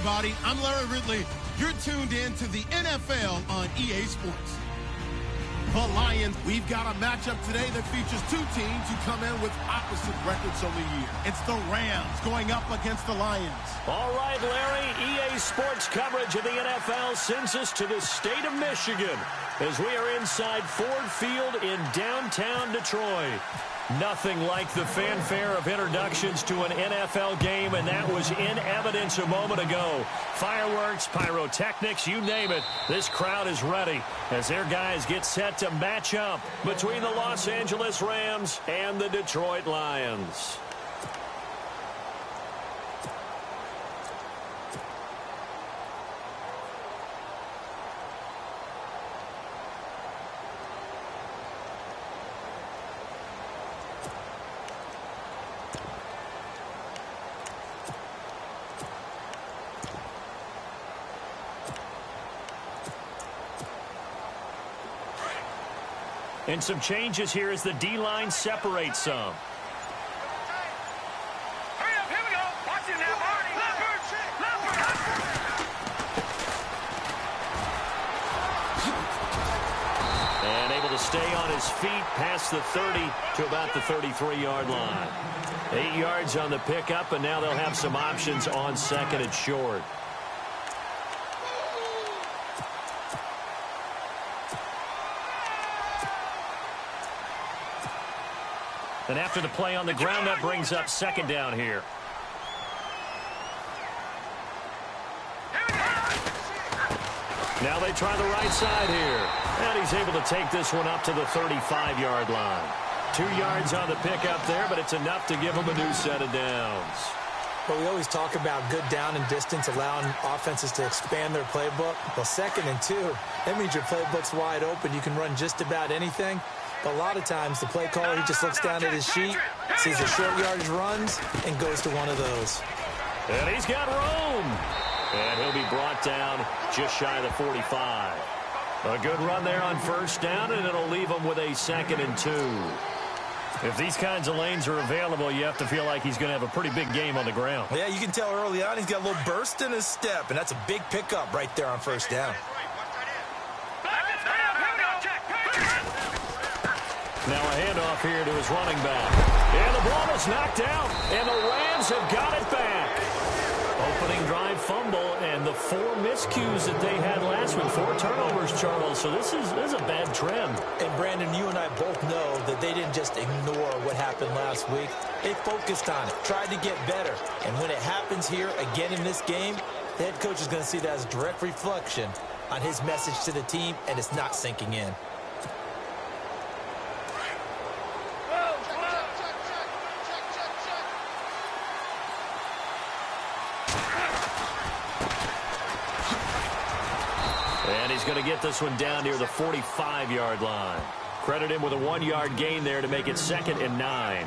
everybody. I'm Larry Ridley. You're tuned in to the NFL on EA Sports. The Lions, we've got a matchup today that features two teams who come in with opposite records on the year. It's the Rams going up against the Lions. All right, Larry, EA Sports coverage of the NFL sends us to the state of Michigan as we are inside Ford Field in downtown Detroit. Nothing like the fanfare of introductions to an NFL game, and that was in evidence a moment ago. Fireworks, pyrotechnics, you name it. This crowd is ready as their guys get set to match up between the Los Angeles Rams and the Detroit Lions. And some changes here as the D-line separates some. Hurry up, here we go. Watch it now, Marty. And able to stay on his feet past the 30 to about the 33-yard line. 8 yards on the pickup, and now they'll have some options on second and short. And after the play on the ground, that brings up second down here. Now they try the right side here. And he's able to take this one up to the 35-yard line. 2 yards on the pickup there, but it's enough to give him a new set of downs. Well, we always talk about good down and distance, allowing offenses to expand their playbook. Well, 2nd and 2, that means your playbook's wide open. You can run just about anything. But a lot of times, the play caller, he just looks down at his sheet, sees the short yardage runs, and goes to one of those. And he's got room. And he'll be brought down just shy of the 45. A good run there on first down, and it'll leave him with a 2nd and 2. If these kinds of lanes are available, you have to feel like he's going to have a pretty big game on the ground. Yeah, you can tell early on he's got a little burst in his step, and that's a big pickup right there on first down. Now a handoff here to his running back. And the ball is knocked out, and the Rams have got it back. Opening drive fumble, and the 4 miscues that they had last week. 4 turnovers, Charles. So this is a bad trend. And, Brandon, you and I both know that they didn't just ignore what happened last week. They focused on it, tried to get better. And when it happens here again in this game, the head coach is going to see that as a direct reflection on his message to the team, and it's not sinking in. He's going to get this one down near the 45-yard line. Credit him with a 1-yard gain there to make it 2nd and 9.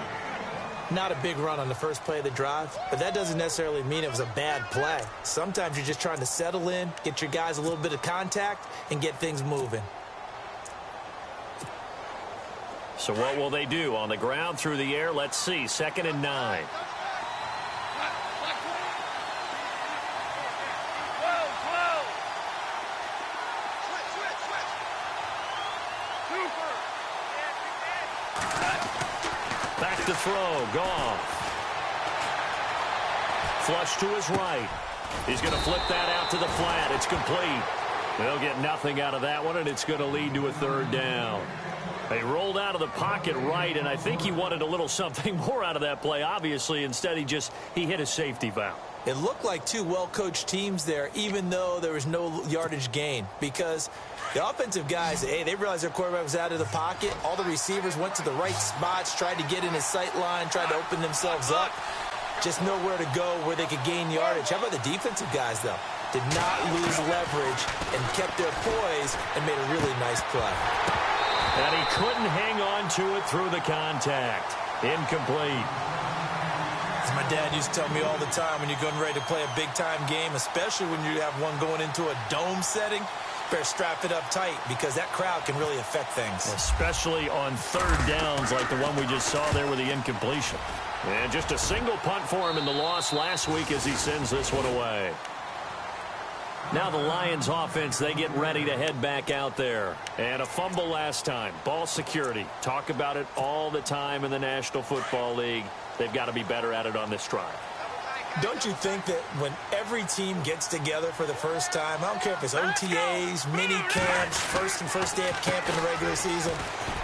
Not a big run on the first play of the drive, but that doesn't necessarily mean it was a bad play. Sometimes you're just trying to settle in, get your guys a little bit of contact, and get things moving. So what will they do? On the ground, through the air, let's see. 2nd and 9. Back to throw, Goff. Flush to his right. He's going to flip that out to the flat. It's complete. They'll get nothing out of that one, and it's going to lead to a 3rd down. They rolled out of the pocket right, and I think he wanted a little something more out of that play. Obviously, instead he hit a safety valve. It looked like 2 well-coached teams there, even though there was no yardage gain, because the offensive guys, hey, they realized their quarterback was out of the pocket. All the receivers went to the right spots, tried to get in his sight line, tried to open themselves up. Just nowhere to go where they could gain yardage. How about the defensive guys, though? Did not lose leverage and kept their poise and made a really nice play. And he couldn't hang on to it through the contact. Incomplete. As my dad used to tell me all the time, when you're getting ready to play a big-time game, especially when you have one going into a dome setting, better strap it up tight because that crowd can really affect things. Especially on 3rd downs like the one we just saw there with the incompletion. And just a single punt for him in the loss last week as he sends this one away. Now the Lions offense, they get ready to head back out there. And a fumble last time. Ball security. Talk about it all the time in the National Football League. They've got to be better at it on this drive. Don't you think that when every team gets together for the first time, I don't care if it's OTAs, mini camps, first day of camp in the regular season,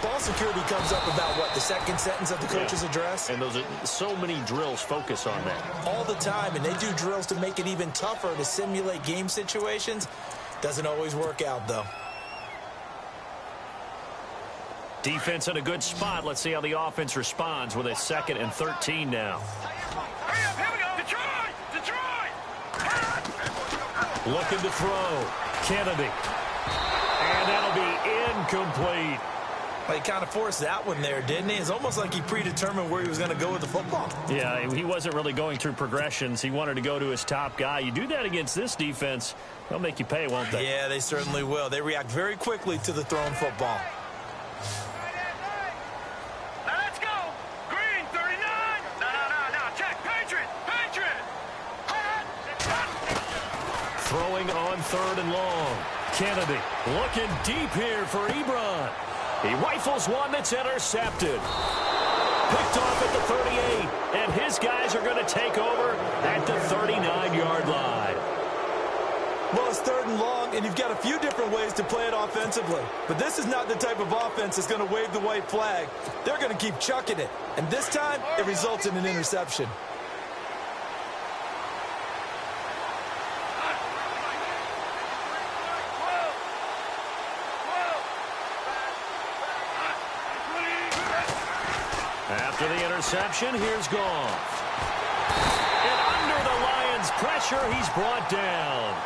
ball security comes up about, what, the second sentence of the coach's address? And those are so many drills focus on that. All the time, and they do drills to make it even tougher to simulate game situations. Doesn't always work out, though. Defense in a good spot. Let's see how the offense responds with a 2nd and 13 now. Hurry up, here we go. Detroit! Looking to throw. Kennedy. And that'll be incomplete. Well, he kind of forced that one there, didn't he? It's almost like he predetermined where he was going to go with the football. Yeah, he wasn't really going through progressions. He wanted to go to his top guy. You do that against this defense, they'll make you pay, won't they? Yeah, they certainly will. They react very quickly to the thrown football. Now let's go. Green, 39. No. Check. Patriot. Throwing on 3rd and long. Kennedy looking deep here for Ebron. He rifles one that's intercepted. Picked off at the 38, and his guys are going to take over at the 39-yard line. Well, it's 3rd and long, and you've got a few different ways to play it offensively. But this is not the type of offense that's going to wave the white flag. They're going to keep chucking it. And this time, it results in an interception. After the interception, here's Goff. And under the Lions' pressure, he's brought down.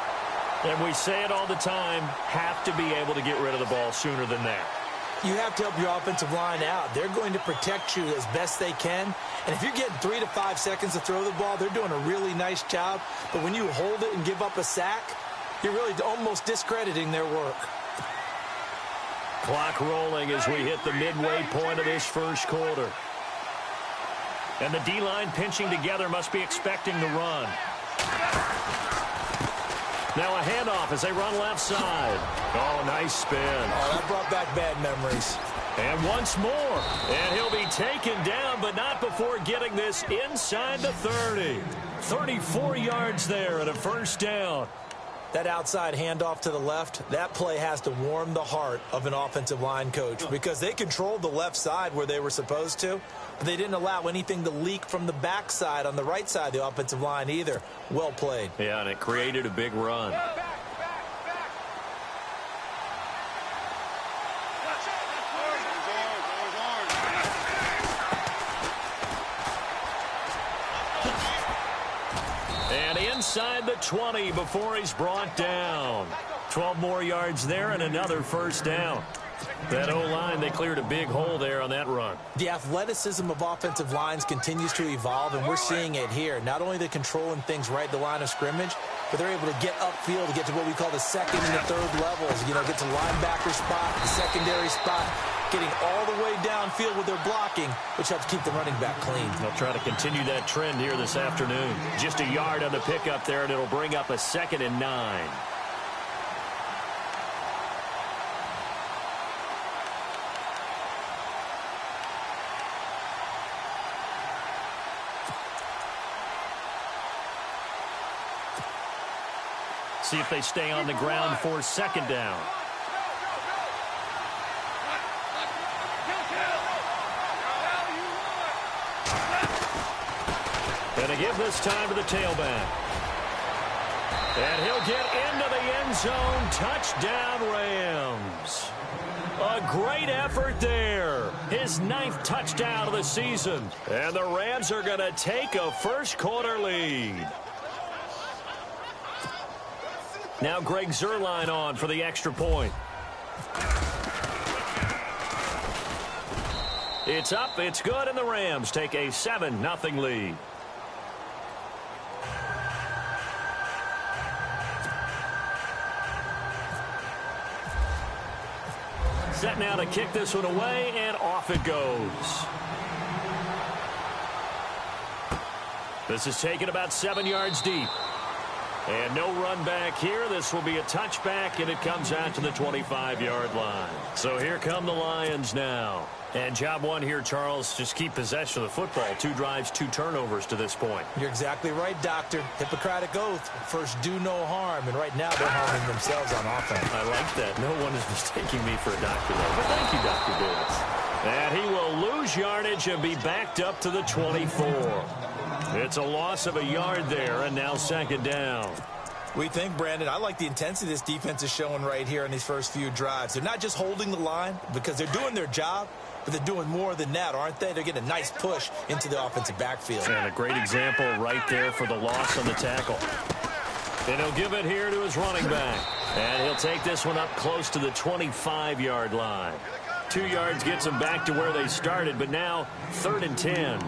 And we say it all the time, have to be able to get rid of the ball sooner than that. You have to help your offensive line out. They're going to protect you as best they can. And if you're getting 3 to 5 seconds to throw the ball, they're doing a really nice job. But when you hold it and give up a sack, you're really almost discrediting their work. Clock rolling as we hit the midway point of this first quarter. And the D-line pinching together, must be expecting the run. Now a handoff as they run left side. Oh, nice spin. Oh, that brought back bad memories. And once more. And he'll be taken down, but not before getting this inside the 30. 34 yards there and a first down. That outside handoff to the left, that play has to warm the heart of an offensive line coach because they controlled the left side where they were supposed to, but they didn't allow anything to leak from the backside on the right side of the offensive line either. Well played. Yeah, and it created a big run. And inside the 20 before he's brought down. 12 more yards there and another first down. That O-line, they cleared a big hole there on that run. The athleticism of offensive lines continues to evolve, and we're seeing it here. Not only they're controlling things right at the line of scrimmage, but they're able to get upfield to get to what we call the 2nd and the 3rd levels. You know, get to linebacker spot, the secondary spot, getting all the way downfield with their blocking, which helps keep the running back clean. They'll try to continue that trend here this afternoon. Just a yard on the pickup there, and it'll bring up a 2nd and 9. See if they stay on the ground for 2nd down. And a give this time to the tailback. And he'll get into the end zone. Touchdown, Rams. A great effort there. His 9th touchdown of the season. And the Rams are going to take a first quarter lead. Now Greg Zuerlein on for the extra point. It's up, it's good, and the Rams take a 7-0 lead. Set now to kick this one away, and off it goes. This is taken about 7 yards deep. And no run back here. This will be a touchback, and it comes out to the 25-yard line. So here come the Lions now. And job one here, Charles, just keep possession of the football. 2 drives, 2 turnovers to this point. You're exactly right, Doctor. Hippocratic oath. First, do no harm. And right now, they're harming themselves on offense. I like that. No one is mistaking me for a doctor, though. But thank you, Dr. Davis. And he will lose yardage and be backed up to the 24. It's a loss of a yard there, and now second down. We think, Brandon, I like the intensity this defense is showing right here in these first few drives. They're not just holding the line because they're doing their job, but they're doing more than that, aren't they? They're getting a nice push into the offensive backfield. And a great example right there for the loss on the tackle. And he'll give it here to his running back. And he'll take this one up close to the 25-yard line. 2 yards gets him back to where they started, but now 3rd and 10.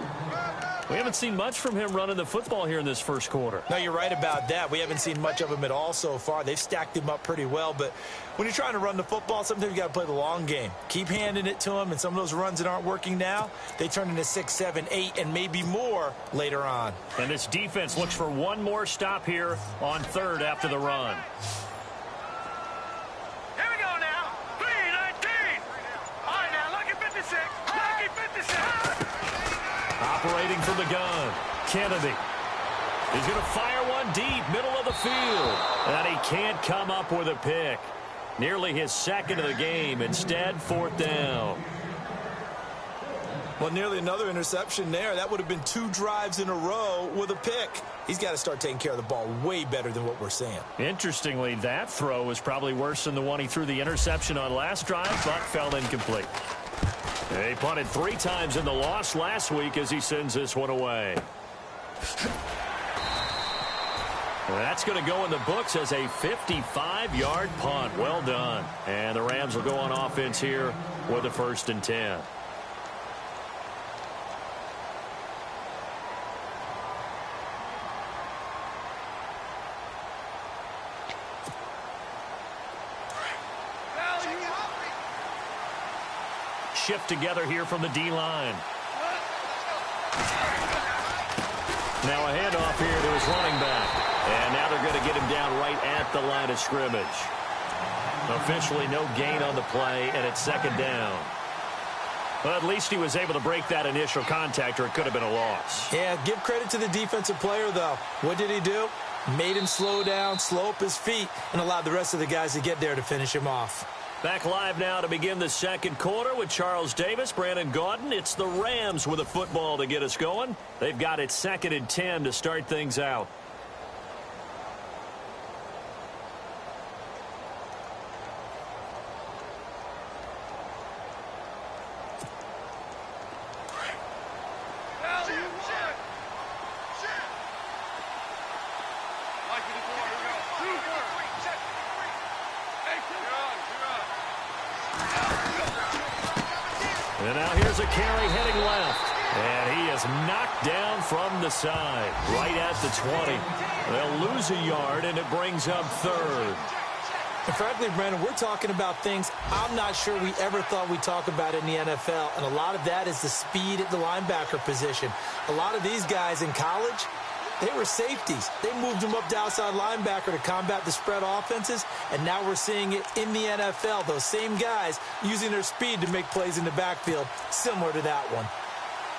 We haven't seen much from him running the football here in this first quarter. No, you're right about that. We haven't seen much of him at all so far. They've stacked him up pretty well, but when you're trying to run the football, sometimes you got to play the long game. Keep handing it to him, and some of those runs that aren't working now, they turn into 6, 7, 8, and maybe more later on. And this defense looks for one more stop here on 3rd after the run. Here we go now. 3-19. All right, now, look at 56. Look at 56. Operating from the gun, Kennedy. He's going to fire one deep, middle of the field. And he can't come up with a pick. Nearly his 2nd of the game. Instead, 4th down. Well, nearly another interception there. That would have been 2 drives in a row with a pick. He's got to start taking care of the ball way better than what we're seeing. Interestingly, that throw was probably worse than the one he threw the interception on last drive, but fell incomplete. He punted 3 times in the loss last week as he sends this one away. That's going to go in the books as a 55-yard punt. Well done. And the Rams will go on offense here with a 1st and 10. Shift together here from the D-line. Now a handoff here to his running back. And now they're going to get him down right at the line of scrimmage. Officially no gain on the play, and it's 2nd down. But at least he was able to break that initial contact, or it could have been a loss. Yeah, give credit to the defensive player, though. What did he do? Made him slow down, slow up his feet, and allowed the rest of the guys to get there to finish him off. Back live now to begin the second quarter with Charles Davis, Brandon Gaudin. It's the Rams with a football to get us going. They've got it 2nd and 10 to start things out. And now here's a carry heading left. And he is knocked down from the side, right at the 20. They'll lose a yard, and it brings up 3rd. And frankly, Brandon, we're talking about things I'm not sure we ever thought we'd talk about in the NFL. And a lot of that is the speed at the linebacker position. A lot of these guys in college, they were safeties. They moved them up to outside linebacker to combat the spread offenses, and now we're seeing it in the NFL. Those same guys using their speed to make plays in the backfield, similar to that one.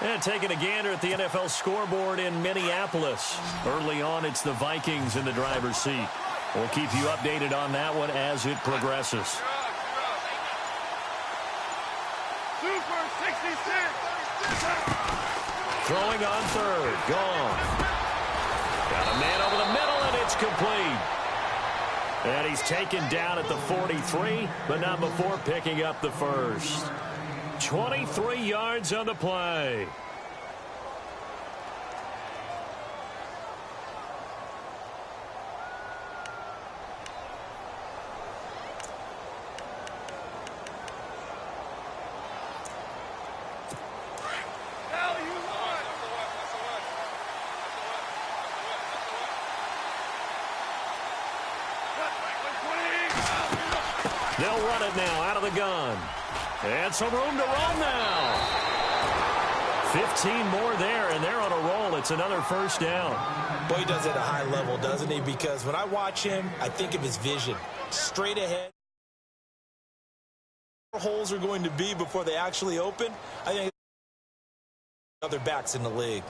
And taking a gander at the NFL scoreboard in Minneapolis. Early on, it's the Vikings in the driver's seat. We'll keep you updated on that one as it progresses. Super 66. Throwing on 3rd. Gone. Got a man over the middle, and it's complete. And he's taken down at the 43, but not before picking up the 1st. 23 yards on the play. They'll run it now out of the gun. And some room to run now. 15 more there, and they're on a roll. It's another first down. Boy, he does it at a high level, doesn't he? Because when I watch him, I think of his vision. Straight ahead. Holes are going to be before they actually open. I think other backs in the league.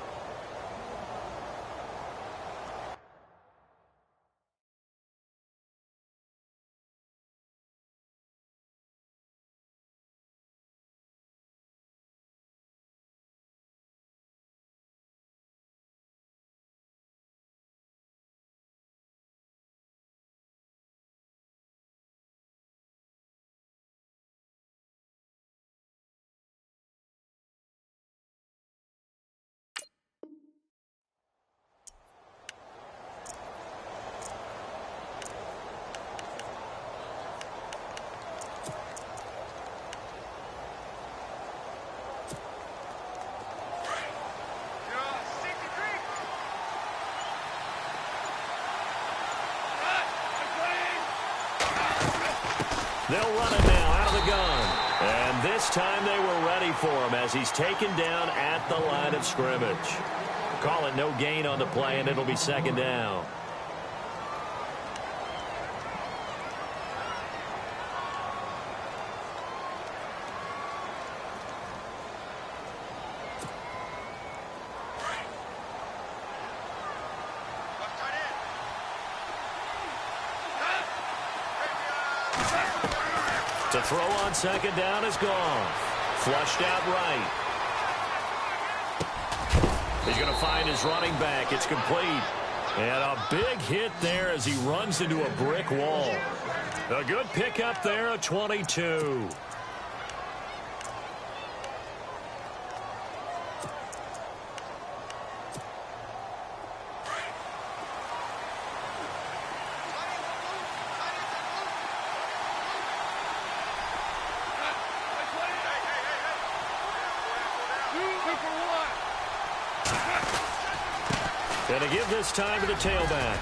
They'll run it now out of the gun. And this time they were ready for him as he's taken down at the line of scrimmage. Call it no gain on the play, and it'll be second down. To throw on second down is gone. Flushed out right. He's going to find his running back. It's complete. And a big hit there as he runs into a brick wall. A good pickup there, a 22. Going to give this time to the tailback.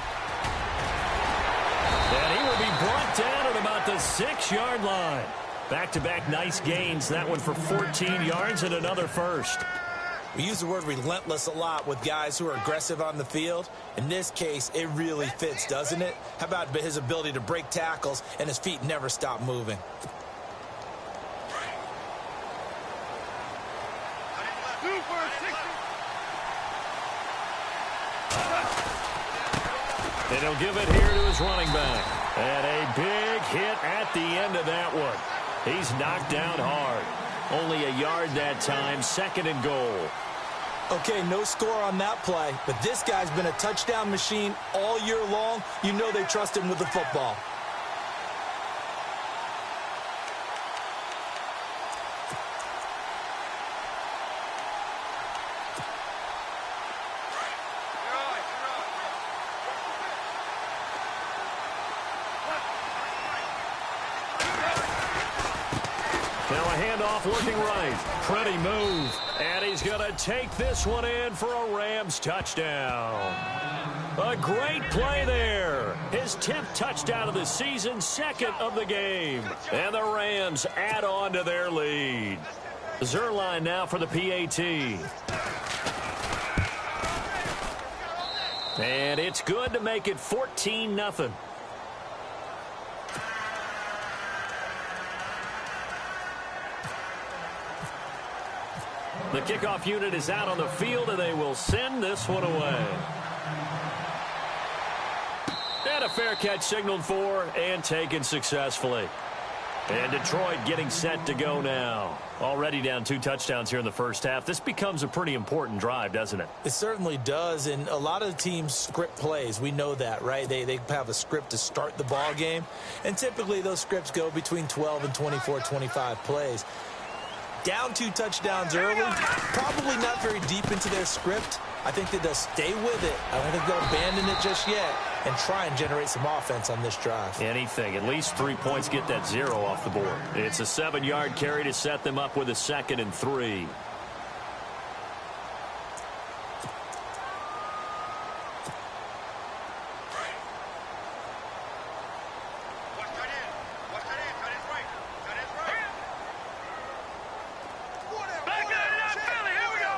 And he will be brought down at about the 6-yard line. Back-to-back nice gains. That one for 14 yards and another first. We use the word relentless a lot with guys who are aggressive on the field. In this case, it really fits, doesn't it? How about his ability to break tackles and his feet never stop moving? And he'll give it here to his running back. And a big hit at the end of that one. He's knocked down hard. Only a yard that time, second and goal. Okay, no score on that play, but this guy's been a touchdown machine all year long. You know they trust him with the football. Looking right. Pretty move. And he's going to take this one in for a Rams touchdown. A great play there. His 10th touchdown of the season, second of the game. And the Rams add on to their lead. Zerline now for the PAT. And it's good to make it 14-0. The kickoff unit is out on the field, and they will send this one away. And a fair catch signaled for and taken successfully. And Detroit getting set to go now. Already down 2 touchdowns here in the first half. This becomes a pretty important drive, doesn't it? It certainly does, and a lot of the teams script plays. We know that, right? They have a script to start the ball game, and typically those scripts go between 12 and 24, 25 plays. Down 2 touchdowns early, probably not very deep into their script. I think that they'll stay with it. I don't think they'll abandon it just yet and try and generate some offense on this drive. Anything. At least 3 points, get that 0 off the board. It's a 7-yard carry to set them up with a 2nd and 3. Back in, Philly, here we go.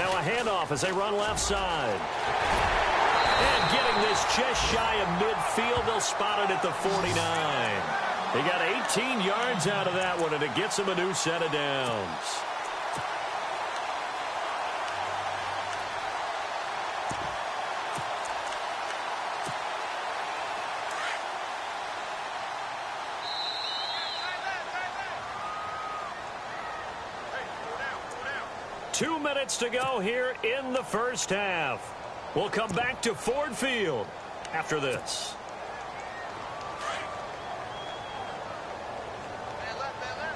Now a handoff as they run left side. And getting this just shy of midfield, they'll spot it at the 49. He got 18 yards out of that one, and it gets him a new set of downs. Two minutes to go here in the first half. We'll come back to Ford Field after this.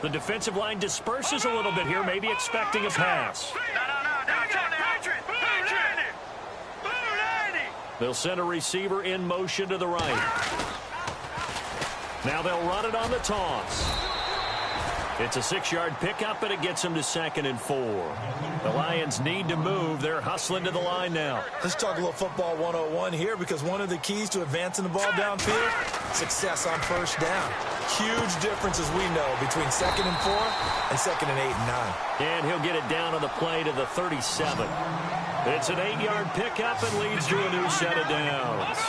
The defensive line disperses a little bit here, maybe expecting a pass. They'll send a receiver in motion to the right. Now they'll run it on the toss. It's a 6-yard pickup, and it gets them to 2nd and 4. The Lions need to move. They're hustling to the line now. Let's talk a little football 101 here, because one of the keys to advancing the ball downfield, success on first down. Huge difference, as we know, between 2nd and 4 and 2nd and 8 and 9. And he'll get it down on the play to the 37. It's an 8-yard pickup and leads to a new set of downs.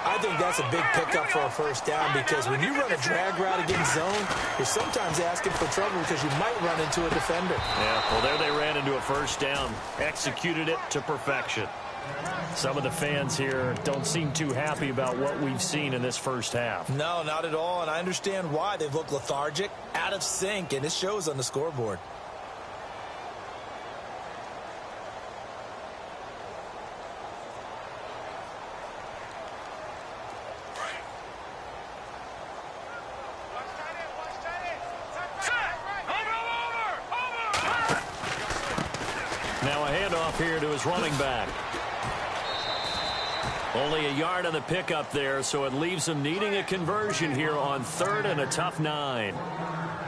I think that's a big pickup for a first down, because when you run a drag route against zone, you're sometimes asking for trouble because you might run into a defender. Yeah, well, there they ran into a first down, executed it to perfection. Some of the fans here don't seem too happy about what we've seen in this first half. No, not at all, and I understand why. They've looked lethargic, out of sync, and it shows on the scoreboard. Now a handoff here to his running back. Only a yard on the pickup there, so it leaves him needing a conversion here on 3rd and a tough 9.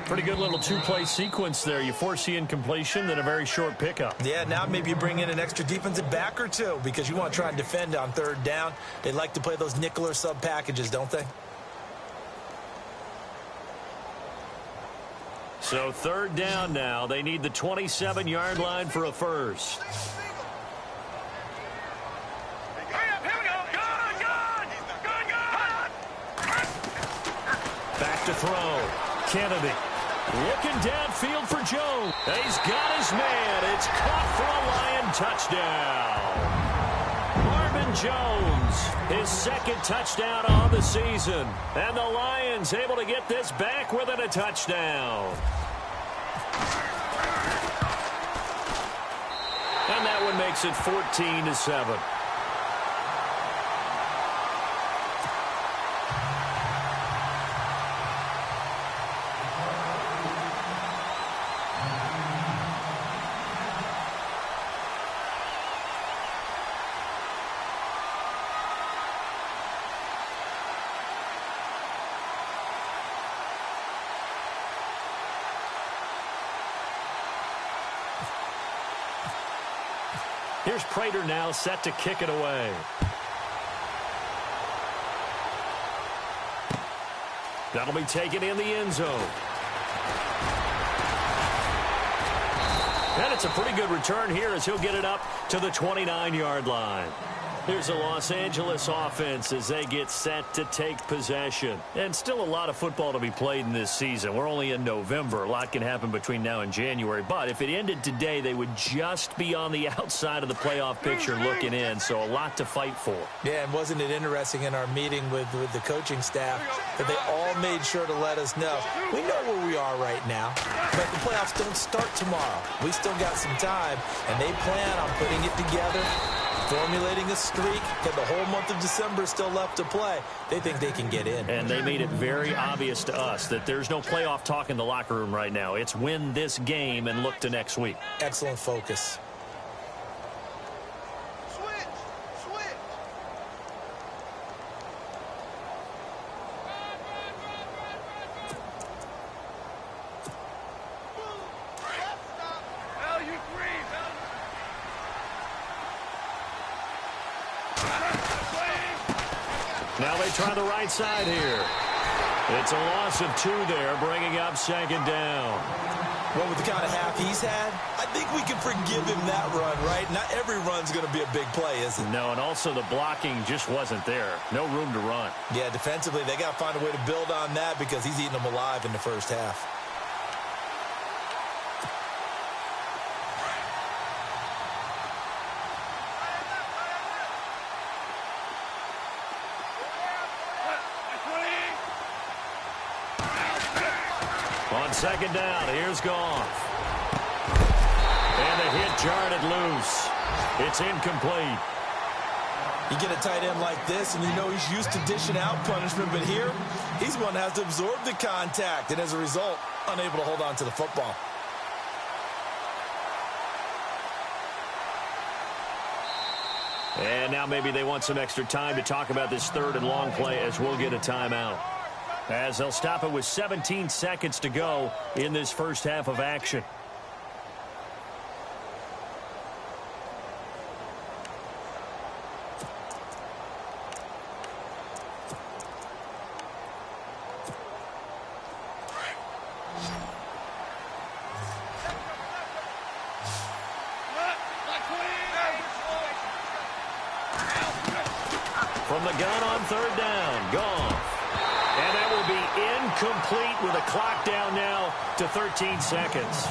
Pretty good little two-play sequence there. You foresee incompletion, then a very short pickup. Yeah, now maybe you bring in an extra defensive back or two, because you want to try and defend on 3rd down. They like to play those nickel or sub packages, don't they? So 3rd down now. They need the 27-yard line for a first. Back to throw. Kennedy looking downfield for Jones. He's got his man. It's caught for a Lion touchdown. Marvin Jones, his 2nd touchdown on the season. And the Lions able to get this back within a touchdown. And that one makes it 14-7. Here's Prater now set to kick it away. That'll be taken in the end zone. And it's a pretty good return here as he'll get it up to the 29-yard line. Here's the Los Angeles offense as they get set to take possession. And still a lot of football to be played in this season. We're only in November. A lot can happen between now and January. But if it ended today, they would just be on the outside of the playoff picture looking in. So a lot to fight for. Yeah, and wasn't it interesting in our meeting with the coaching staff that they all made sure to let us know, we know where we are right now, but the playoffs don't start tomorrow. We still got some time, and they plan on putting it together, formulating a streak, but the whole month of December is still left to play. They think they can get in. And they made it very obvious to us that there's no playoff talk in the locker room right now. It's win this game and look to next week. Excellent focus. Now they try the right side here. It's a loss of 2 there, bringing up 2nd down. Well, with the kind of half he's had, I think we can forgive him that run, right? Not every run's going to be a big play, is it? No, and also the blocking just wasn't there. No room to run. Yeah, defensively, they got to find a way to build on that because he's eating them alive in the first half. On second down, here's Goff. And the hit jarred it loose. It's incomplete. You get a tight end like this, and you know he's used to dishing out punishment, but here, he's one that has to absorb the contact, and as a result, unable to hold on to the football. And now maybe they want some extra time to talk about this third and long play as we'll get a timeout. As they'll stop it with 17 seconds to go in this first half of action. From the gun on third down, Goff. And that will be incomplete with a clock down now to 13 seconds.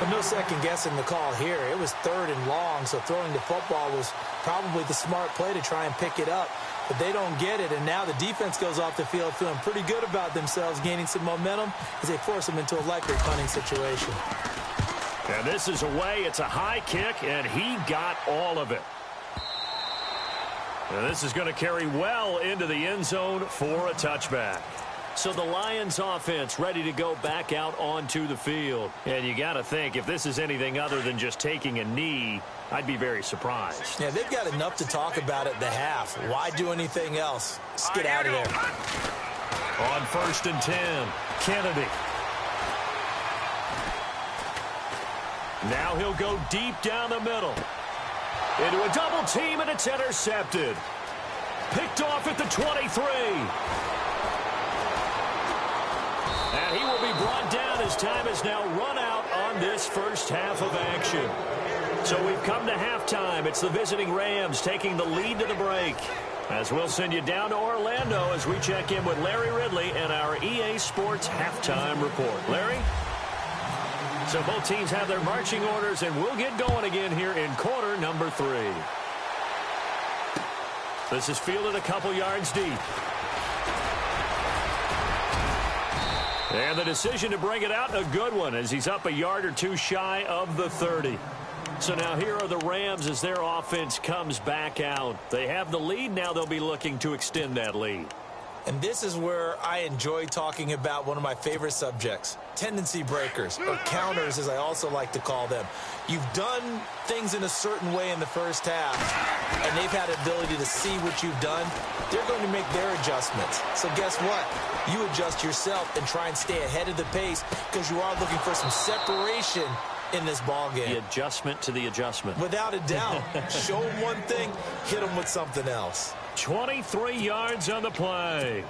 But no second guessing the call here. It was third and long, so throwing the football was probably the smart play to try and pick it up. But they don't get it, and now the defense goes off the field feeling pretty good about themselves, gaining some momentum as they force them into a likely punting situation. And this is away. It's a high kick, and he got all of it. And this is going to carry well into the end zone for a touchback. So the Lions offense ready to go back out onto the field. And you got to think, if this is anything other than just taking a knee, I'd be very surprised. Yeah, they've got enough to talk about at the half. Why do anything else? Just get out of there. On 1st and 10, Kennedy. Now he'll go deep down the middle. Into a double team, and it's intercepted. Picked off at the 23. And he will be brought down as time has now run out on this first half of action. So we've come to halftime. It's the visiting Rams taking the lead to the break. As we'll send you down to Orlando as we check in with Larry Ridley and our EA Sports halftime report. Larry? So both teams have their marching orders, and we'll get going again here in quarter number 3. This is fielded a couple yards deep. And the decision to bring it out, a good one, as he's up a yard or two shy of the 30. So now here are the Rams as their offense comes back out. They have the lead. Now they'll be looking to extend that lead. And this is where I enjoy talking about one of my favorite subjects, tendency breakers, or counters as I also like to call them. You've done things in a certain way in the first half, and they've had the ability to see what you've done. They're going to make their adjustments. So guess what? You adjust yourself and try and stay ahead of the pace because you are looking for some separation in this ball game. The adjustment to the adjustment. Without a doubt. Show them one thing, hit them with something else. 23 yards on the play.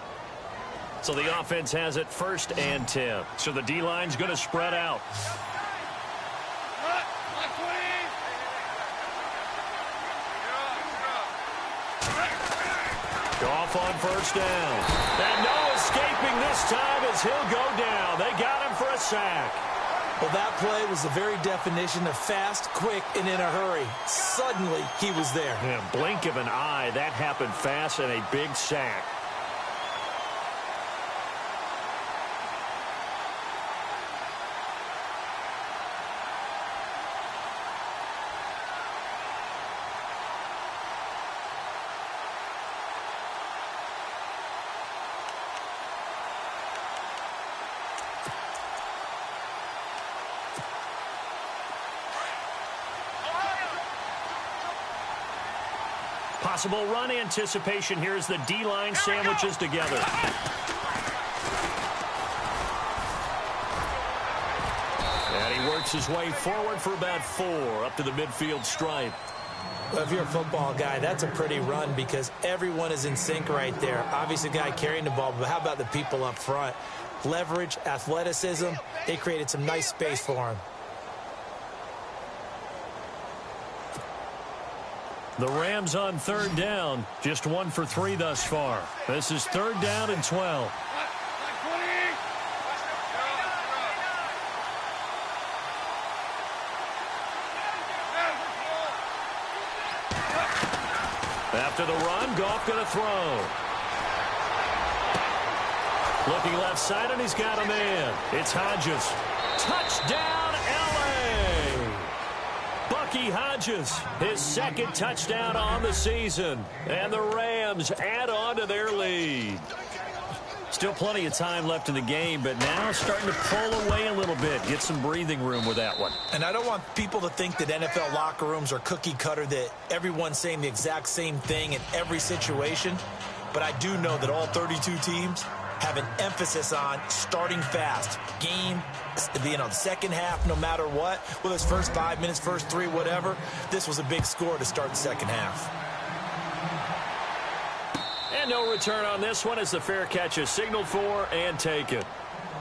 So the offense has it 1st and 10. So the D-line's going to spread out. Goff on 1st down. And no escaping this time as he'll go down. They got him for a sack. Well, that play was the very definition of fast, quick, and in a hurry. Suddenly, he was there. Yeah, blink of an eye, that happened fast, and a big sack. Possible run anticipation here as the D-line sandwiches together. And he works his way forward for about 4 up to the midfield stripe. Well, if you're a football guy, that's a pretty run because everyone is in sync right there. Obviously, the guy carrying the ball, but how about the people up front? leverage, athleticism. They created some nice space for him. The Rams on third down, just 1 for 3 thus far. This is third down and 12. After the run, Goff going to throw. Looking left side, and he's got a man. It's Hodges. Touchdown, L.A. Bucky Hodges, his second touchdown on the season. And the Rams add on to their lead. Still plenty of time left in the game, but now starting to pull away a little bit. Get some breathing room with that one. And I don't want people to think that NFL locker rooms are cookie cutter, that everyone's saying the exact same thing in every situation. But I do know that all 32 teams have an emphasis on starting fast. Game, second half, no matter what. Whether it's first 5 minutes, first 3, whatever. This was a big score to start the second half. And no return on this one as the fair catch is signaled for and taken.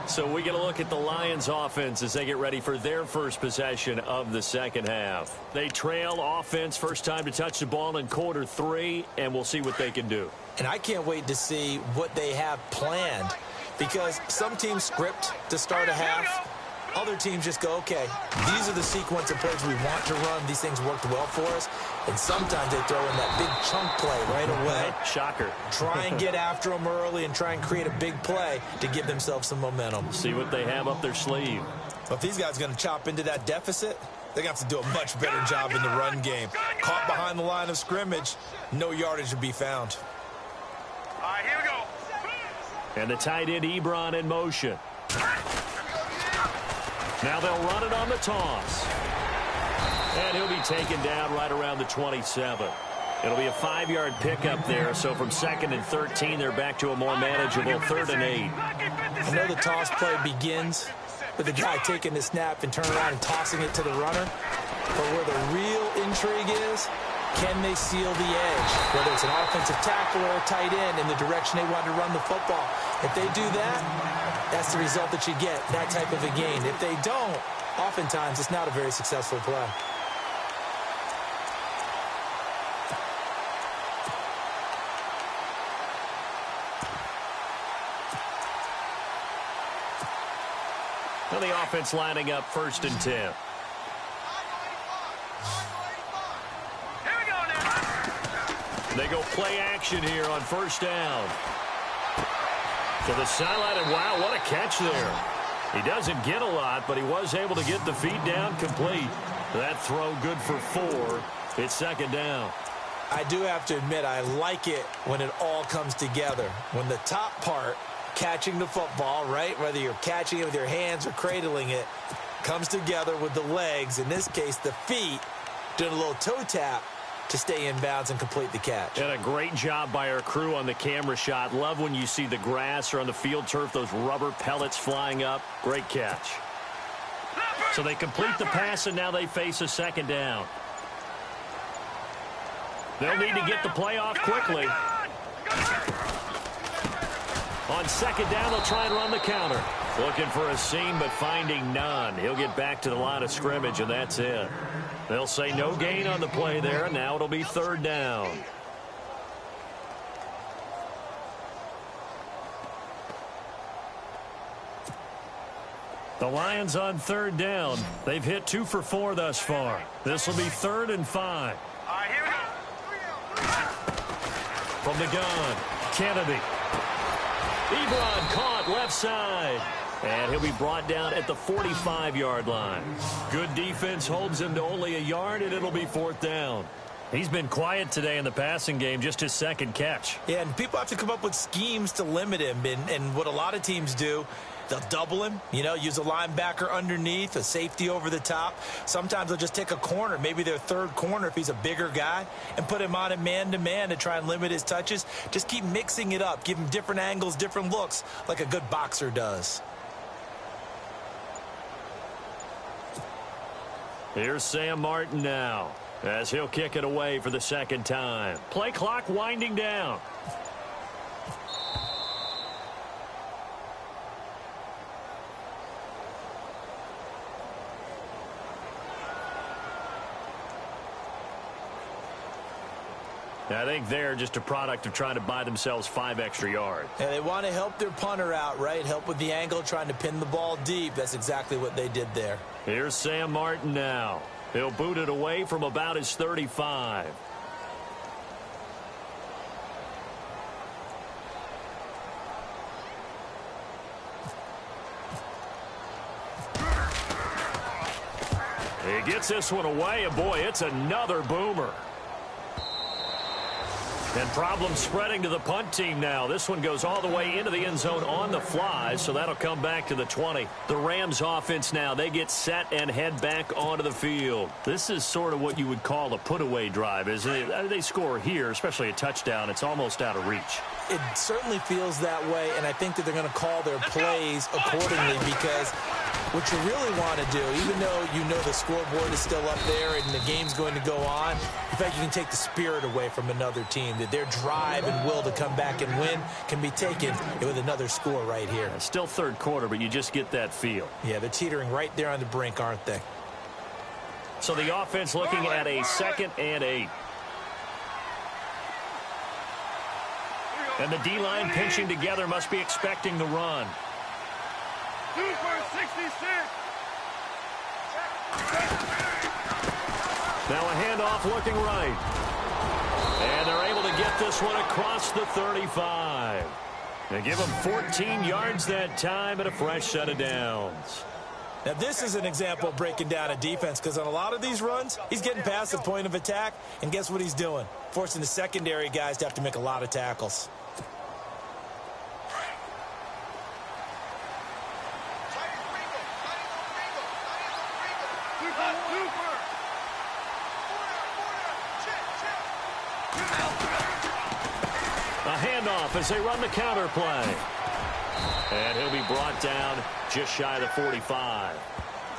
So we get a look at the Lions offense as they get ready for their first possession of the second half. They trail offense, first time to touch the ball in quarter 3, and we'll see what they can do. And I can't wait to see what they have planned, because some teams script to start a half. Other teams just go, okay, these are the sequence of plays we want to run. These things worked well for us. And sometimes they throw in that big chunk play right away. Shocker. Try and get after them early and try and create a big play to give themselves some momentum. See what they have up their sleeve. Well, if these guys are going to chop into that deficit, they're going to have to do a much better job in the run game. Caught behind the line of scrimmage, no yardage to be found. All right, here we go. And the tight end Ebron in motion. Now they'll run it on the toss. And he'll be taken down right around the 27. It'll be a 5-yard pickup there. So from 2nd and 13, they're back to a more manageable 3rd and 8. I know the toss play begins with the guy taking the snap and turning around and tossing it to the runner. But where the real intrigue is, can they seal the edge? Whether it's an offensive tackle or a tight end in the direction they want to run the football. If they do that, that's the result that you get, that type of a gain. If they don't, oftentimes it's not a very successful play. Well, the offense lining up 1st and 10. Here we go now. They go play action here on 1st down. To the sideline, and wow, what a catch there. He doesn't get a lot, but he was able to get the feet down complete. That throw good for 4. It's 2nd down. I do have to admit, I like it when it all comes together. When the top part, catching the football, right, whether you're catching it with your hands or cradling it, comes together with the legs, in this case the feet, doing a little toe tap to stay in bounds and complete the catch. And a great job by our crew on the camera shot. Love when you see the grass or on the field turf, those rubber pellets flying up. Great catch. So they complete the pass, and now they face a 2nd down. They'll need to get the play off quickly. On 2nd down, they'll try and run the counter. Looking for a seam, but finding none. He'll get back to the line of scrimmage, and that's it. They'll say no gain on the play there, and now it'll be 3rd down. The Lions on 3rd down. They've hit 2 for 4 thus far. This will be 3rd and 5. All right, here we go. From the gun, Kennedy. Ebron caught left side. And he'll be brought down at the 45-yard line. Good defense holds him to only a yard, and it'll be 4th down. He's been quiet today in the passing game, just his 2nd catch. Yeah, and people have to come up with schemes to limit him. And what a lot of teams do, they'll double him, use a linebacker underneath, a safety over the top. Sometimes they'll just take a corner, maybe their 3rd corner if he's a bigger guy, and put him on a man-to-man to try and limit his touches. Just keep mixing it up, give him different angles, different looks, like a good boxer does. Here's Sam Martin now, as he'll kick it away for the 2nd time. Play clock winding down. I think they're just a product of trying to buy themselves 5 extra yards. And they want to help their punter out, right? Help with the angle, trying to pin the ball deep. That's exactly what they did there. Here's Sam Martin now. He'll boot it away from about his 35. He gets this one away, and boy, it's another boomer. And problem spreading to the punt team now. This one goes all the way into the end zone on the fly, so that'll come back to the 20. The Rams offense now, they get set and head back onto the field. This is sort of what you would call a put-away drive, isn't it? They score here, especially a touchdown. It's almost out of reach. It certainly feels that way, and I think that they're going to call their plays accordingly because what you really want to do, even though you know the scoreboard is still up there and the game's going to go on, in fact, you can take the spirit away from another team, that their drive and will to come back and win can be taken with another score right here. It's still third quarter, but you just get that feel. Yeah, they're teetering right there on the brink, aren't they? So the offense looking at a 2nd and 8. And the D-line pinching together, must be expecting the run. 2 for 66. Now a handoff looking right. And they're able to get this one across the 35. They give them 14 yards that time and a fresh set of downs. Now, this is an example of breaking down a defense because on a lot of these runs, he's getting past the point of attack, and guess what he's doing? Forcing the secondary guys to have to make a lot of tackles. A handoff as they run the counter play. And he'll be brought down just shy of the 45.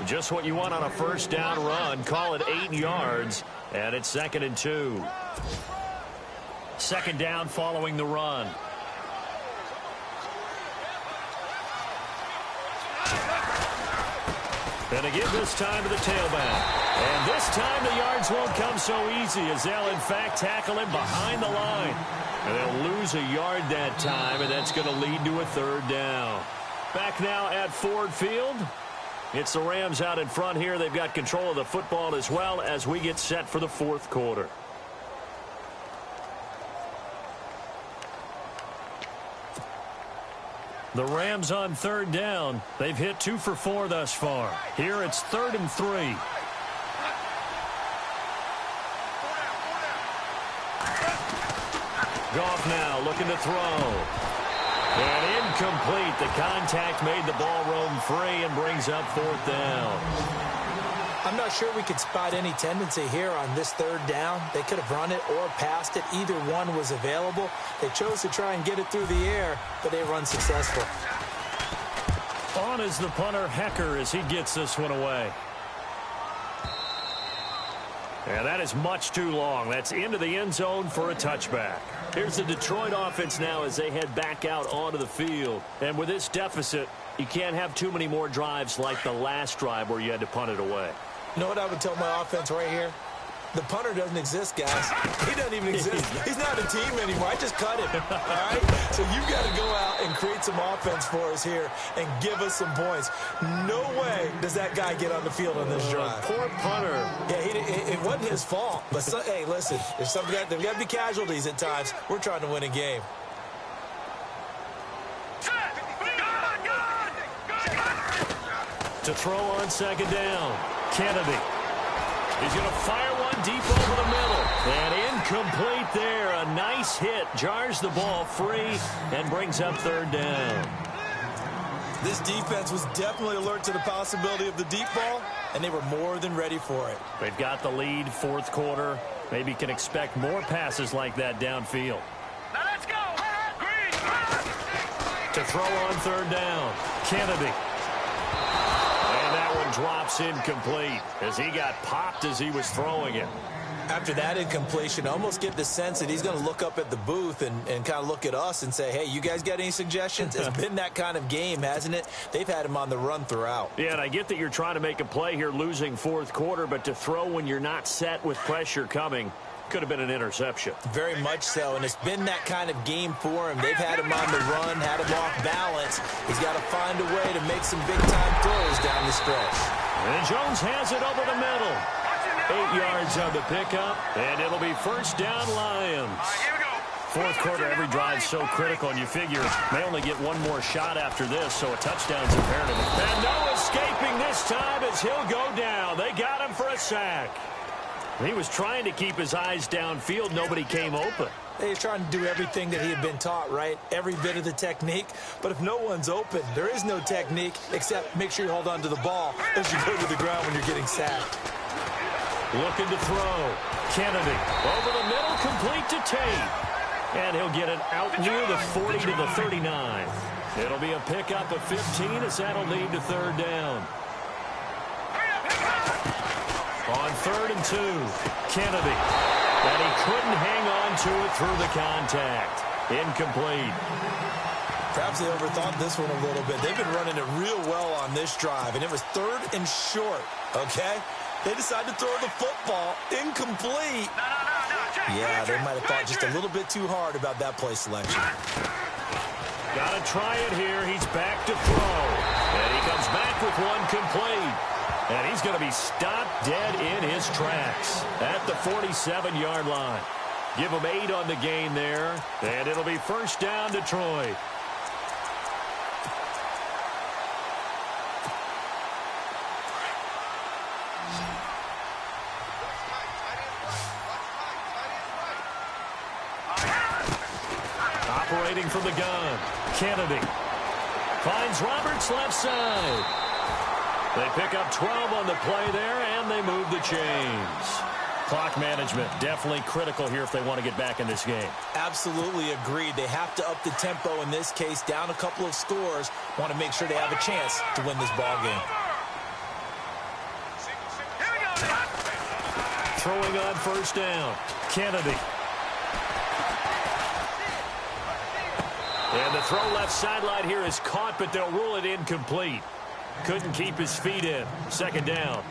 Just what you want on a first down run. Call it 8 yards, and it's 2nd and 2. 2nd down following the run. And again this time to the tailback. And this time the yards won't come so easy as they'll in fact tackle him behind the line. And they'll lose a yard that time, and that's going to lead to a 3rd down. Back now at Ford Field. It's the Rams out in front here. They've got control of the football as well as we get set for the 4th quarter. The Rams on 3rd down. They've hit 2 for 4 thus far. Here it's 3rd and 3. Goff now looking to throw. And incomplete. The contact made the ball roam free and brings up 4th down. I'm not sure we could spot any tendency here on this 3rd down. They could have run it or passed it. Either one was available. They chose to try and get it through the air, but they were unsuccessful. On is the punter, Hecker, as he gets this one away. And that is much too long. That's into the end zone for a touchback. Here's the Detroit offense now as they head back out onto the field. And with this deficit, you can't have too many more drives like the last drive where you had to punt it away. You know what I would tell my offense right here? The punter doesn't exist, guys. He doesn't even exist. He's not a team anymore. I just cut him. All right? So you've got to go out and create some offense for us here and give us some points. No way does that guy get on the field on this drive. Poor punter. Yeah, it wasn't his fault. But, hey, listen, there's got to be casualties at times. We're trying to win a game. To throw on 2nd down. Kennedy. He's going to fire one deep over the middle. And incomplete there. A nice hit. Jars the ball free and brings up 3rd down. This defense was definitely alert to the possibility of the deep ball, and they were more than ready for it. They've got the lead, 4th quarter. Maybe can expect more passes like that downfield. Now let's go. Green. To throw on 3rd down. Kennedy. And that one drops incomplete as he got popped as he was throwing it. After that incompletion, I almost get the sense that he's going to look up at the booth and kind of look at us and say, hey, you guys got any suggestions? It's been that kind of game, hasn't it? They've had him on the run throughout. Yeah, and I get that you're trying to make a play here losing 4th quarter, but to throw when you're not set with pressure coming, Could have been an interception. Very much so, and it's been that kind of game for him. They've had him on the run, had him off balance. He's got to find a way to make some big-time throws down the stretch. And Jones has it over the middle. 8 yards on the pickup, and it'll be first down Lions. Fourth quarter, every drive's so critical, and you figure they only get one more shot after this, so a touchdown's imperative. And no escaping this time as he'll go down. They got him for a sack. He was trying to keep his eyes downfield. Nobody came open. He's trying to do everything that he had been taught, right? Every bit of the technique. But if no one's open, there is no technique except make sure you hold on to the ball as you go to the ground when you're getting sacked. Looking to throw. Kennedy over the middle, complete to Tate. And he'll get it out near the 40 to the 39. It'll be a pickup of 15 as that'll lead to third down. On 3rd and 2, Kennedy. And he couldn't hang on to it through the contact. Incomplete. Perhaps they overthought this one a little bit. They've been running it real well on this drive, and it was 3rd and short, okay? They decided to throw the football incomplete. Yeah, they might have thought just a little bit too hard about that play selection. Got to try it here. He's back to throw. And he comes back with one complete. And he's going to be stopped dead in his tracks at the 47-yard line. Give him 8 on the gain there, and it'll be first down Detroit. Operating from the gun, Kennedy finds Roberts left side. They pick up 12 on the play there, and they move the chains. Clock management definitely critical here if they want to get back in this game. Absolutely agreed. They have to up the tempo in this case, down a couple of scores. Want to make sure they have a chance to win this ball game. Throwing on first down, Kennedy. And the throw left sideline here is caught, but they'll rule it incomplete. Couldn't keep his feet in. Second down.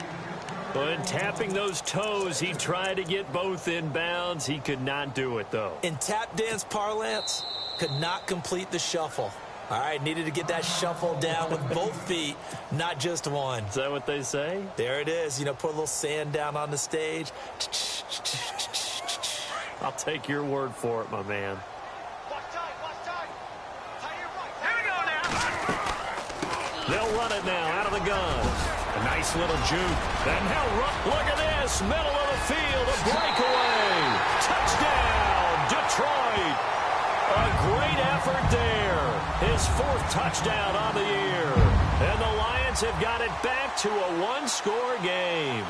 But tapping those toes, he tried to get both in bounds. He could not do it, though. In tap dance parlance, could not complete the shuffle. All right, needed to get that shuffle down with both feet, not just one. Is that what they say? There it is. You know, put a little sand down on the stage. I'll take your word for it, my man. They'll run it now out of the gun. A nice little juke. And now look at this. Middle of the field. A breakaway. Touchdown, Detroit. A great effort there. His 4th touchdown on the year. And the Lions have got it back to a 1-score game.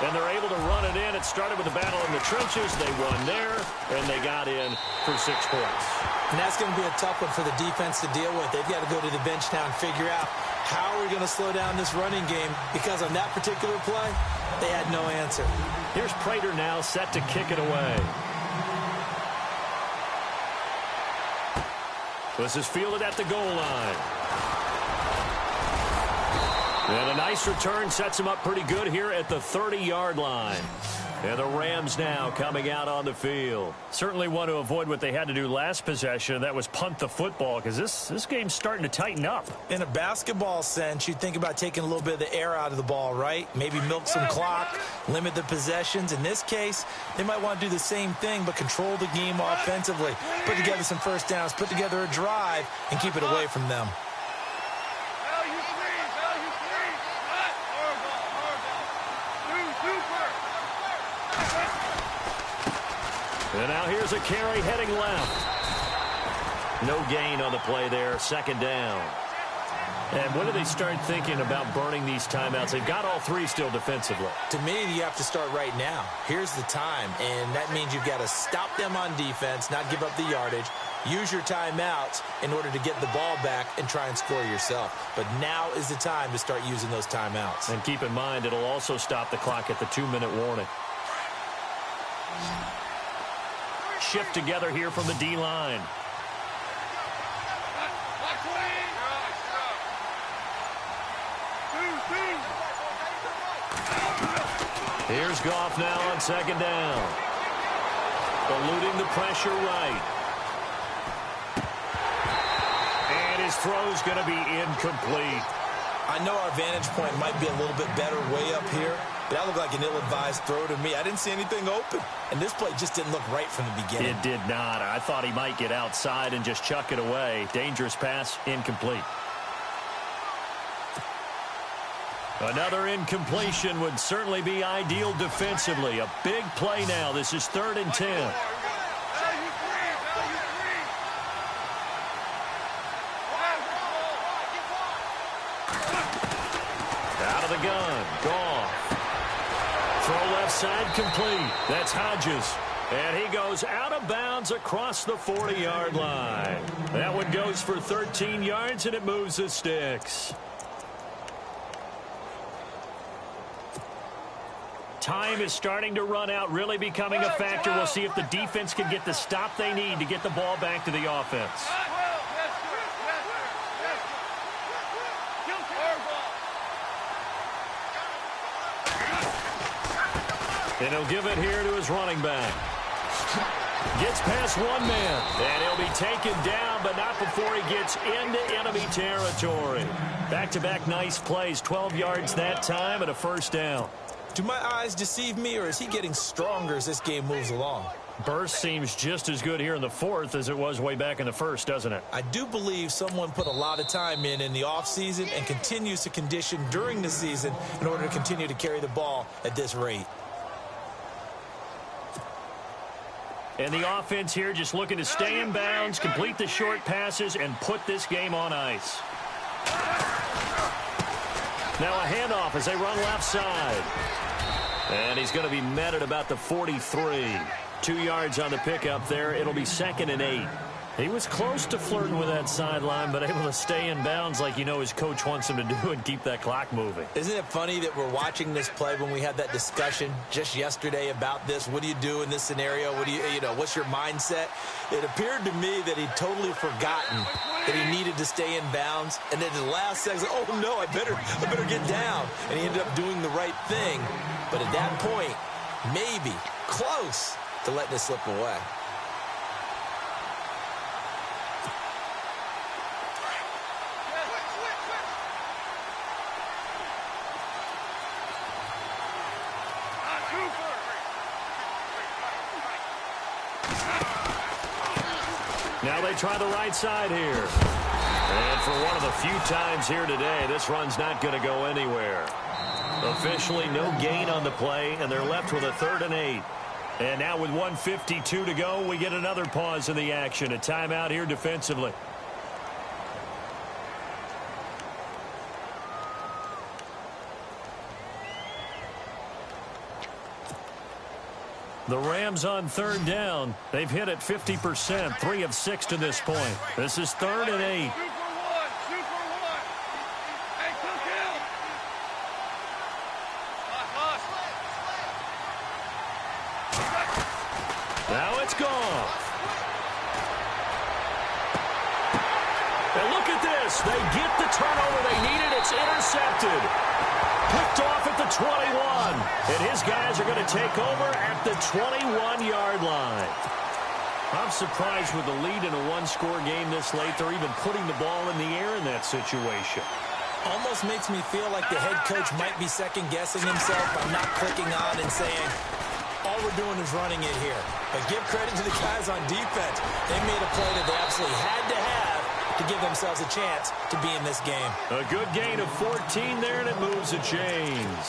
And they're able to run it in. It started with a battle in the trenches. They won there, and they got in for 6 points. And that's going to be a tough one for the defense to deal with. They've got to go to the bench now and figure out how are we going to slow down this running game, because on that particular play, they had no answer. Here's Prater now set to kick it away. This is fielded at the goal line. And a nice return sets him up pretty good here at the 30-yard line. And the Rams now coming out on the field. Certainly want to avoid what they had to do last possession. That was punt the football, because this game's starting to tighten up. In a basketball sense, you think about taking a little bit of the air out of the ball, right? Maybe milk some clock, limit the possessions. In this case, they might want to do the same thing, but control the game offensively. Put together some first downs, put together a drive, and keep it away from them. And now here's a carry heading left. No gain on the play there. Second down. And when do they start thinking about burning these timeouts? They've got all 3 still defensively. To me, you have to start right now. Here's the time, and that means you've got to stop them on defense, not give up the yardage, use your timeouts in order to get the ball back and try and score yourself. But now is the time to start using those timeouts. And keep in mind, it'll also stop the clock at the 2-minute warning. Shift together here from the D-line. Here's Goff now on second down. Eluding the pressure right. And his throw's going to be incomplete. I know our vantage point might be a little bit better way up here, but that looked like an ill-advised throw to me. I didn't see anything open, and this play just didn't look right from the beginning. It did not. I thought he might get outside and just chuck it away. Dangerous pass, incomplete. Another incompletion would certainly be ideal defensively. A big play now. This is 3rd and 10. Out of the gun. Goff. Throw left side complete. That's Hodges. And he goes out of bounds across the 40-yard line. That one goes for 13 yards, and it moves the sticks. Time is starting to run out, really becoming a factor. We'll see if the defense can get the stop they need to get the ball back to the offense. And he'll give it here to his running back. Gets past one man. And he'll be taken down, but not before he gets into enemy territory. Back-to-back nice plays. 12 yards that time and a first down. Do my eyes deceive me, or is he getting stronger as this game moves along? Burst seems just as good here in the 4th as it was way back in the 1st, doesn't it? I do believe someone put a lot of time in the offseason and continues to condition during the season in order to continue to carry the ball at this rate. And the offense here just looking to stay in bounds, complete the short passes, and put this game on ice. Now a handoff as they run left side. And he's going to be met at about the 43. 2 yards on the pickup there. It'll be 2nd and 8. He was close to flirting with that sideline, but able to stay in bounds like you know his coach wants him to do and keep that clock moving. Isn't it funny that we're watching this play when we had that discussion just yesterday about this? What do you do in this scenario? What do you know, what's your mindset? It appeared to me that he'd totally forgotten that he needed to stay in bounds. And then the last second, oh no, I better get down. And he ended up doing the right thing. But at that point, maybe close to letting it slip away. Now they try the right side here. And for one of the few times here today, this run's not going to go anywhere. Officially no gain on the play, and they're left with a 3rd and 8. And now with 1:52 to go, we get another pause in the action. A timeout here defensively. The Rams on 3rd down. They've hit it 50%, 3 of 6 to this point. This is 3rd and 8. Now it's Goff. And look at this. They get the turnover they needed. It's intercepted. Picked off at the 21. And his guys are going to take over at the 21-yard line. I'm surprised with the lead in a one-score game this late. They're even putting the ball in the air in that situation. Almost makes me feel like the head coach might be second-guessing himself by not clicking on and saying, all we're doing is running it here. But give credit to the guys on defense. They made a play that they absolutely had to have to give themselves a chance to be in this game. A good gain of 14 there, and it moves the chains.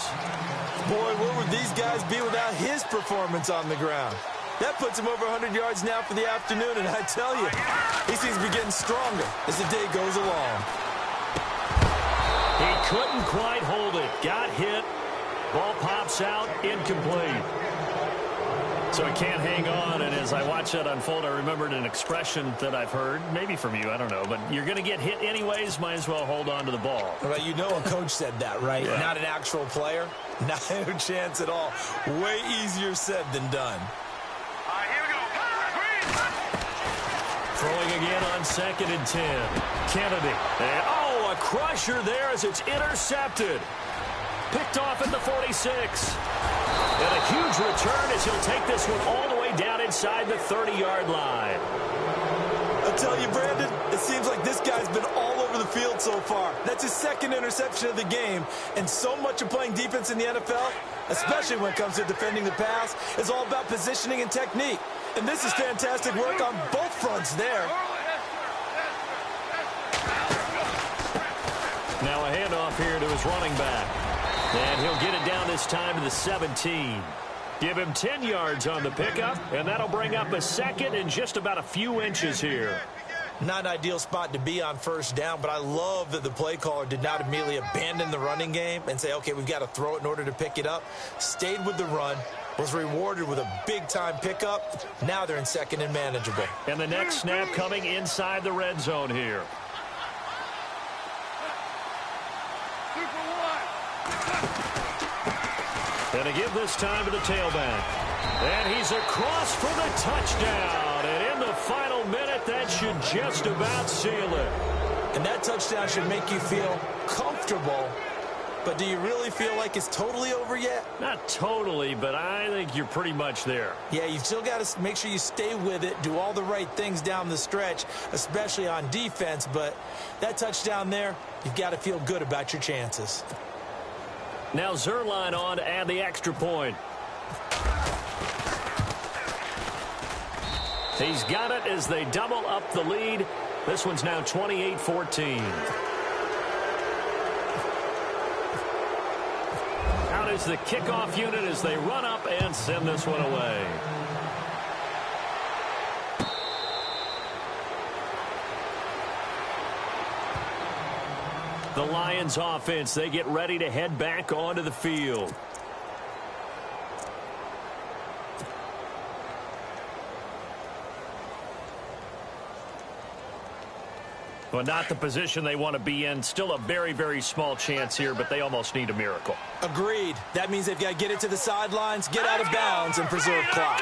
Boy, where would these guys be without his performance on the ground? That puts him over 100 yards now for the afternoon, and I tell you, he seems to be getting stronger as the day goes along. He couldn't quite hold it. Got hit. Ball pops out. Incomplete. So he can't hang on, and as I watch that unfold, I remembered an expression that I've heard, maybe from you, I don't know, but you're going to get hit anyways, might as well hold on to the ball. Well, you know a coach said that, right? Yeah. Not an actual player. Not a chance at all. Way easier said than done. All right, here we go. Throwing again on 2nd and 10. Kennedy. And, oh, a crusher there as it's intercepted. Picked off at the 46. yards return as he'll take this one all the way down inside the 30-yard line. I tell you, Brandon, it seems like this guy's been all over the field so far. That's his second interception of the game, and so much of playing defense in the NFL, especially when it comes to defending the pass, is all about positioning and technique. And this is fantastic work on both fronts there. Now a handoff here to his running back. And he'll get it down this time to the 17. Give him 10 yards on the pickup, and that'll bring up a second and just about a few inches here. Not an ideal spot to be on first down, but I love that the play caller did not immediately abandon the running game and say, okay, we've got to throw it in order to pick it up. Stayed with the run, was rewarded with a big-time pickup. Now they're in second and manageable. And the next snap coming inside the red zone here. And a give this time to the tailback. And he's across for the touchdown. And in the final minute, that should just about seal it. And that touchdown should make you feel comfortable. But do you really feel like it's totally over yet? Not totally, but I think you're pretty much there. Yeah, you've still got to make sure you stay with it, do all the right things down the stretch, especially on defense. But that touchdown there, you've got to feel good about your chances. Now Zerline on to add the extra point. He's got it as they double up the lead. This one's now 28-14. Out is the kickoff unit as they run up and send this one away. The Lions offense, they get ready to head back onto the field. Well, not the position they want to be in. Still a very, very small chance here, but they almost need a miracle. Agreed. That means they've got to get it to the sidelines, get out of bounds, and preserve clock.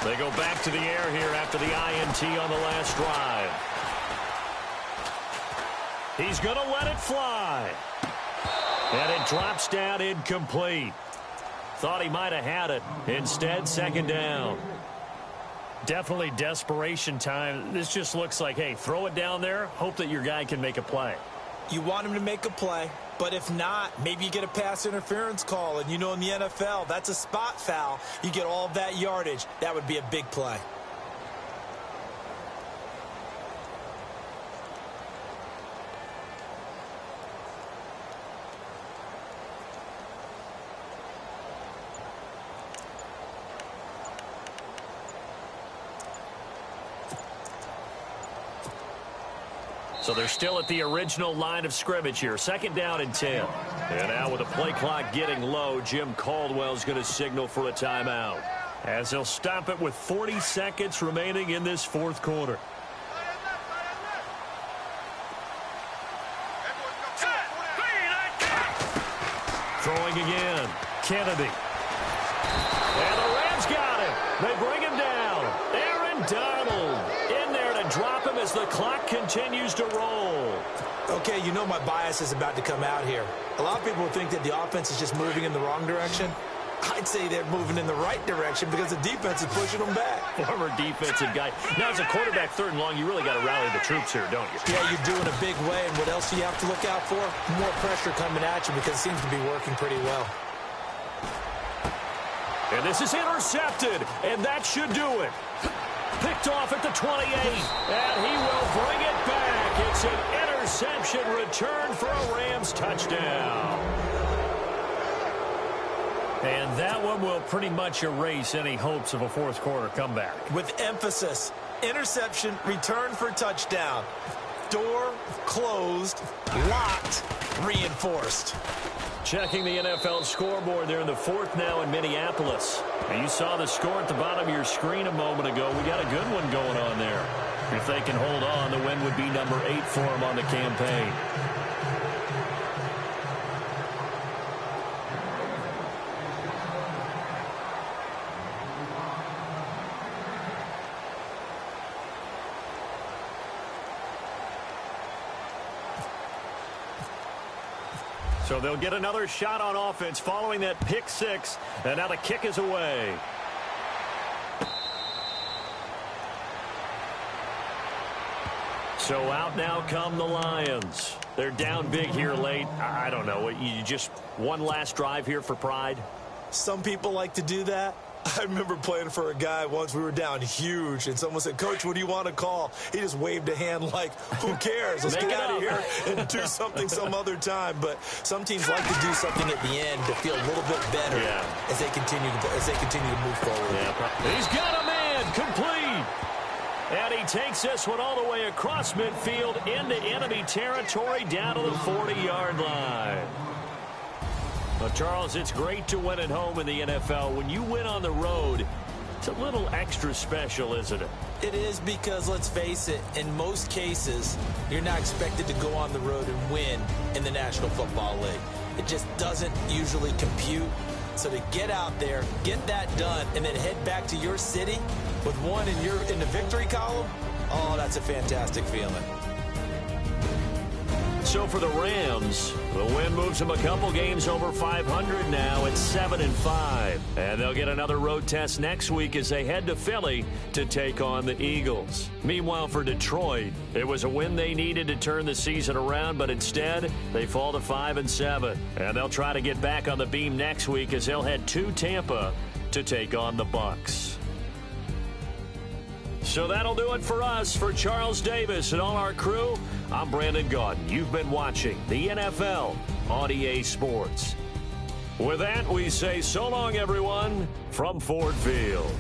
They go back to the air here after the INT on the last drive. He's going to let it fly. And it drops down incomplete. Thought he might have had it. Instead, second down. Definitely desperation time. This just looks like, hey, throw it down there. Hope that your guy can make a play. You want him to make a play, but if not, maybe you get a pass interference call. And you know in the NFL, that's a spot foul. You get all of that yardage. That would be a big play. So they're still at the original line of scrimmage here. Second down and 10. And now with the play clock getting low, Jim Caldwell's going to signal for a timeout, as he'll stop it with 40 seconds remaining in this fourth quarter. Throwing again. Kennedy. And the Rams got it. They bring him down. Aaron Donald in there to drop him as the clock continues to roll. Okay, you know my bias is about to come out here. A lot of people think that the offense is just moving in the wrong direction. I'd say they're moving in the right direction because the defense is pushing them back. Former defensive guy. Now, as a quarterback, third and long, you really got to rally the troops here, don't you? Yeah, you do in a big way. And what else do you have to look out for? More pressure coming at you because it seems to be working pretty well. And this is intercepted, and that should do it. Picked off at the 28, and he will bring it back. It's an interception return for a Rams touchdown. And that one will pretty much erase any hopes of a fourth quarter comeback. With emphasis, interception, return for touchdown. Door closed, locked, reinforced. Checking the NFL scoreboard there in the fourth now in Minneapolis. And you saw the score at the bottom of your screen a moment ago. We got a good one going on there. If they can hold on, the win would be number 8 for them on the campaign. So they'll get another shot on offense following that pick six, and now the kick is away. So out now come the Lions. They're down big here late. I don't know. You just one last drive here for pride? Some people like to do that. I remember playing for a guy once. We were down huge, and someone said, "Coach, what do you want to call?" He just waved a hand like, "Who cares? Let's get out of here and do something some other time." But some teams like to do something at the end to feel a little bit better as they continue to move forward. Yeah, he's got a man complete. And he takes this one all the way across midfield into enemy territory down to the 40-yard line. Well, Charles, it's great to win at home in the NFL. When you win on the road, it's a little extra special, isn't it? It is, because let's face it, in most cases, you're not expected to go on the road and win in the National Football League. It just doesn't usually compute. So to get out there, get that done, and then head back to your city with one in the victory column, oh, that's a fantastic feeling. So for the Rams, the win moves them a couple games over 500 now at 7-5. And they'll get another road test next week as they head to Philly to take on the Eagles. Meanwhile, for Detroit, it was a win they needed to turn the season around, but instead they fall to 5-7. And they'll try to get back on the beam next week as they'll head to Tampa to take on the Bucs. So that'll do it for us. For Charles Davis and all our crew, I'm Brandon Gaudin. You've been watching the NFL on EA Sports. With that, we say so long, everyone, from Ford Field.